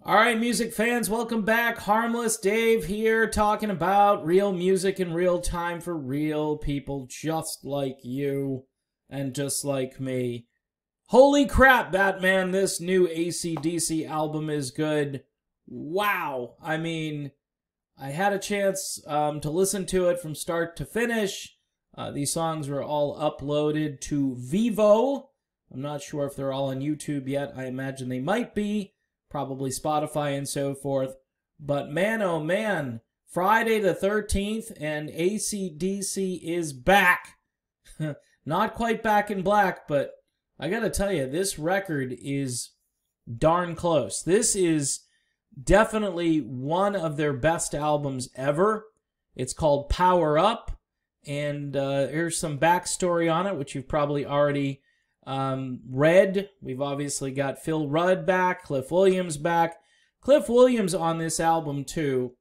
All right, music fans, welcome back. Harmless Dave here, talking about real music in real time for real people just like you and just like me. Holy crap, Batman, this new AC/DC album is good. Wow. I mean, I had a chance to listen to it from start to finish. These songs were all uploaded to Vivo. I'm not sure if they're all on YouTube yet. I imagine they might be. Probably Spotify and so forth. But man, oh man, Friday the 13th and AC/DC is back. Not quite back in black, but I gotta tell you, this record is darn close. This is definitely one of their best albums ever. It's called Power Up, and here's some backstory on it, which you've probably already read. We've obviously got Phil Rudd back, Cliff Williams back. Cliff Williams on this album, too,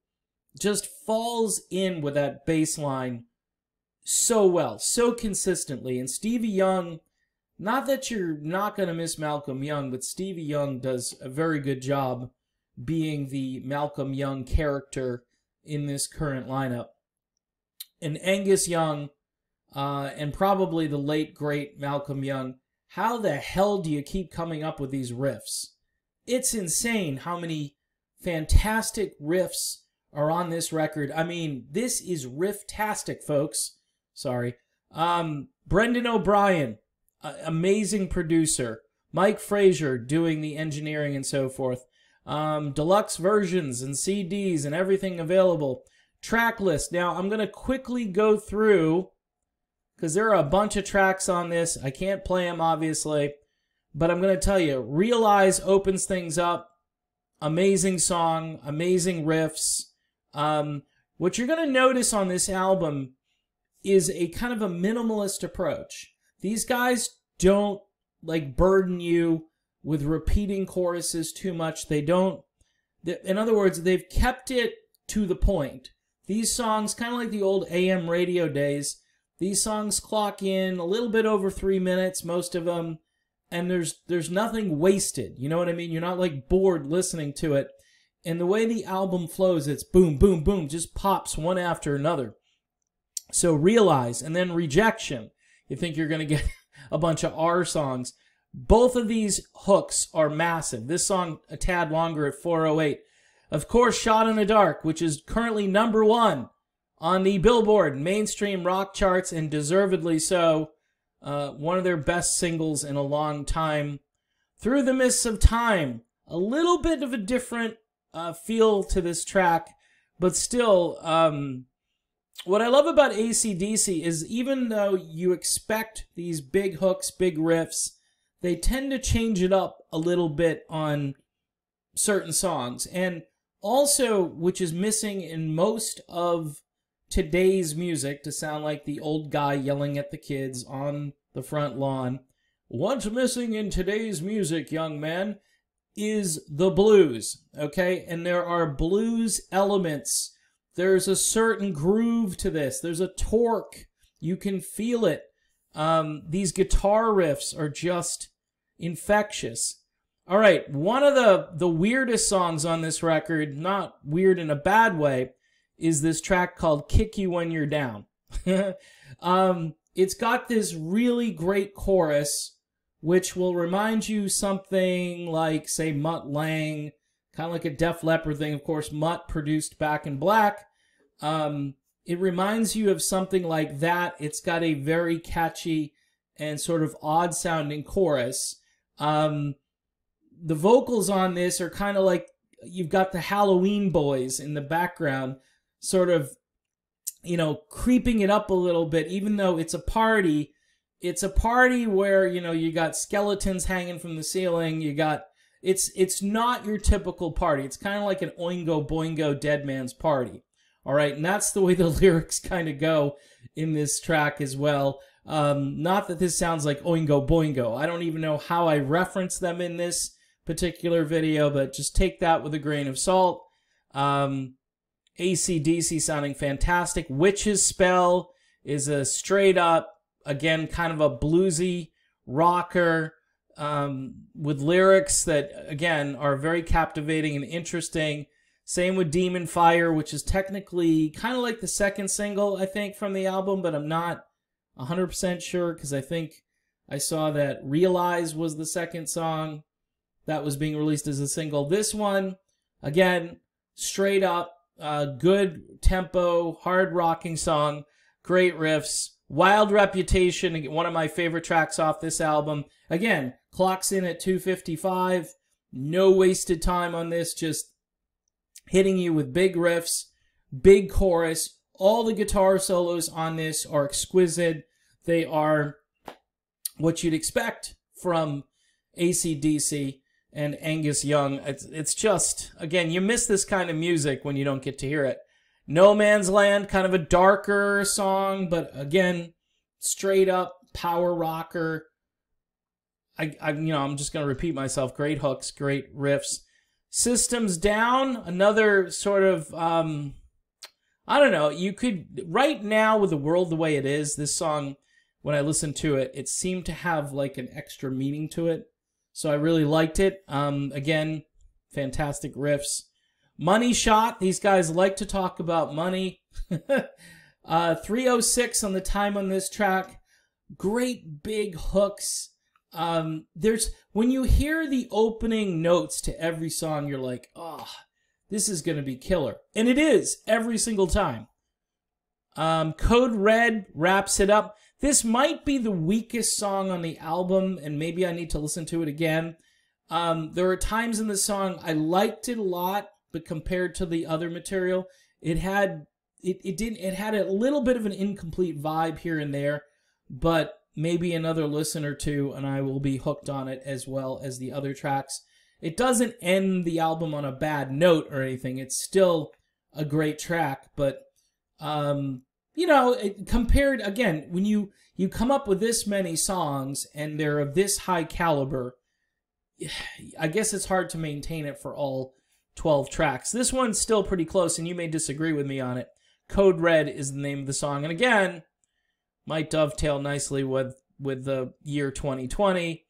just falls in with that bass line so well, so consistently. And Stevie Young, not that you're not going to miss Malcolm Young, but Stevie Young does a very good job being the Malcolm Young character in this current lineup. And Angus Young, and probably the late, great Malcolm Young, how the hell do you keep coming up with these riffs? It's insane how many fantastic riffs are on this record. I mean, this is riff-tastic, folks. Sorry. Brendan O'Brien, amazing producer. Mike Frazier doing the engineering and so forth. Deluxe versions and CDs and everything available. Track list. Now, I'm going to quickly go through, because there are a bunch of tracks on this. I can't play them, obviously. But I'm going to tell you, Realize opens things up. Amazing song. Amazing riffs. What you're going to notice on this album is a kind of a minimalist approach. These guys don't, like, burden you with repeating choruses too much. They don't... In other words, they've kept it to the point. These songs, kind of like the old AM radio days, these songs clock in a little bit over 3 minutes, most of them, and there's nothing wasted. You know what I mean? You're not like bored listening to it. And the way the album flows, it's boom, boom, boom, just pops one after another. So Realize, and then Rejection. You think you're going to get a bunch of R songs. Both of these hooks are massive. This song a tad longer at 4:08. Of course, Shot in the Dark, which is currently #1 on the Billboard mainstream rock charts, and deservedly so. One of their best singles in a long time. Through the Mists of Time, a little bit of a different feel to this track, but still, what I love about AC/DC is even though you expect these big hooks, big riffs, they tend to change it up a little bit on certain songs. And also, which is missing in most of today's music, to sound like the old guy yelling at the kids on the front lawn, what's missing in today's music, young man, is the blues, okay? And there are blues elements. There's a certain groove to this. There's a torque. You can feel it. These guitar riffs are just infectious. All right, one of the weirdest songs on this record, not weird in a bad way, is this track called Kick You When You're Down. It's got this really great chorus, which will remind you something like, say, Mutt Lange, kind of like a Def Leppard thing. Of course, Mutt produced Back in Black. It reminds you of something like that. It's got a very catchy and sort of odd-sounding chorus. The vocals on this are kind of like you've got the Halloween Boys in the background, sort of, you know, creeping it up a little bit, even though it's a party. It's a party where, you know, you got skeletons hanging from the ceiling. You got, it's not your typical party. It's kind of like an Oingo Boingo Dead Man's Party. All right, and that's the way the lyrics kind of go in this track as well. Not that this sounds like Oingo Boingo. I don't even know how I reference them in this particular video, but just take that with a grain of salt. AC/DC sounding fantastic. Witch's Spell is a straight up, again, kind of a bluesy rocker. with lyrics that, again, are very captivating and interesting. Same with Demon Fire, which is technically kind of like the second single, I think, from the album, but I'm not 100% sure because I think I saw that Realize was the second song that was being released as a single. This one, again, straight up, good tempo, hard rocking song, great riffs, Wild Reputation, one of my favorite tracks off this album. Again, clocks in at 2:55, no wasted time on this, just hitting you with big riffs, big chorus. All the guitar solos on this are exquisite. They are what you'd expect from AC/DC and Angus Young. It's just, again, you miss this kind of music when you don't get to hear it. No Man's Land, kind of a darker song, but again, straight up power rocker. I'm just going to repeat myself. Great hooks, great riffs. Systems Down, another sort of, I don't know, you could, right now with the world the way it is, this song, when I listened to it, it seemed to have like an extra meaning to it. So I really liked it. Again, fantastic riffs. Money Shot, these guys like to talk about money. 3:06 on the time on this track. Great big hooks. When you hear the opening notes to every song, you're like, oh, this is going to be killer. And it is, every single time. Code Red wraps it up. This might be the weakest song on the album, and maybe I need to listen to it again. There are times in the song I liked it a lot, but compared to the other material, it had a little bit of an incomplete vibe here and there, but maybe another listen or two, and I will be hooked on it as well as the other tracks. It doesn't end the album on a bad note or anything. It's still a great track, but compared, again, when you come up with this many songs and they're of this high caliber, I guess it's hard to maintain it for all 12 tracks. This one's still pretty close, and you may disagree with me on it. Code Red is the name of the song, and again, might dovetail nicely with the year 2020,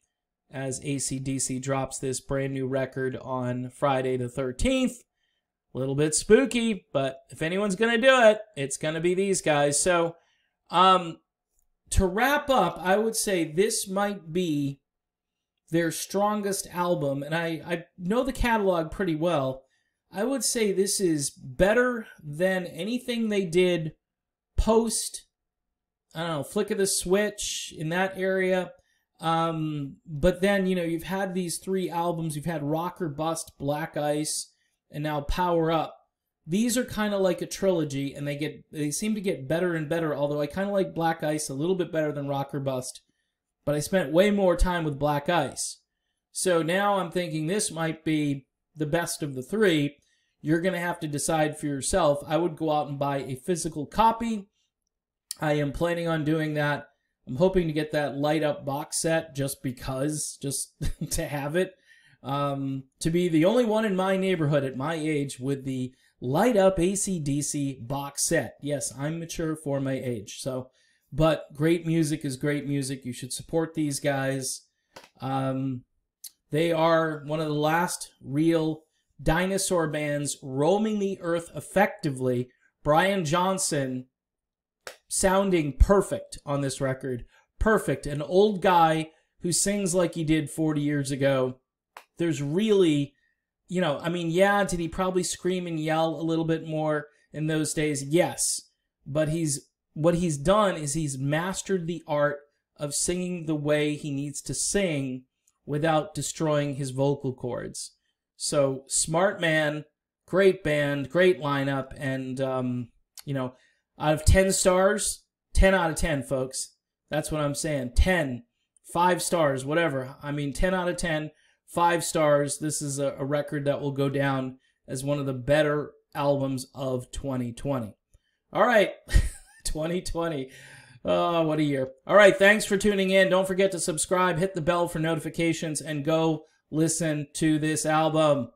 as AC/DC drops this brand new record on Friday the 13th. A little bit spooky, but if anyone's going to do it, it's going to be these guys. So, to wrap up, I would say this might be their strongest album, and I know the catalog pretty well. I would say this is better than anything they did post, I don't know, Flick of the Switch, in that area. But then, you've had these 3 albums. You've had Rock or Bust, Black Ice, and now Power Up. These are kind of like a trilogy, and they seem to get better and better, although I kind of like Black Ice a little bit better than Rock or Bust. But I spent way more time with Black Ice. So now I'm thinking this might be the best of the 3. You're going to have to decide for yourself. I would go out and buy a physical copy. I am planning on doing that. I'm hoping to get that light up box set just to have it. To be the only one in my neighborhood at my age with the light up AC/DC box set. Yes, I'm mature for my age. But great music is great music. You should support these guys. They are one of the last real dinosaur bands roaming the earth effectively. Brian Johnson sounding perfect on this record. Perfect. An old guy who sings like he did 40 years ago. There's really, did he probably scream and yell a little bit more in those days? Yes. But what he's done is he's mastered the art of singing the way he needs to sing without destroying his vocal cords. So, smart man, great band, great lineup, and, out of 10 stars, 10 out of 10, folks. That's what I'm saying. 10, 5 stars, whatever. 10 out of 10, 5 stars. This is a record that will go down as one of the better albums of 2020. All right, 2020. Oh, what a year. All right, thanks for tuning in. Don't forget to subscribe, hit the bell for notifications, and go listen to this album.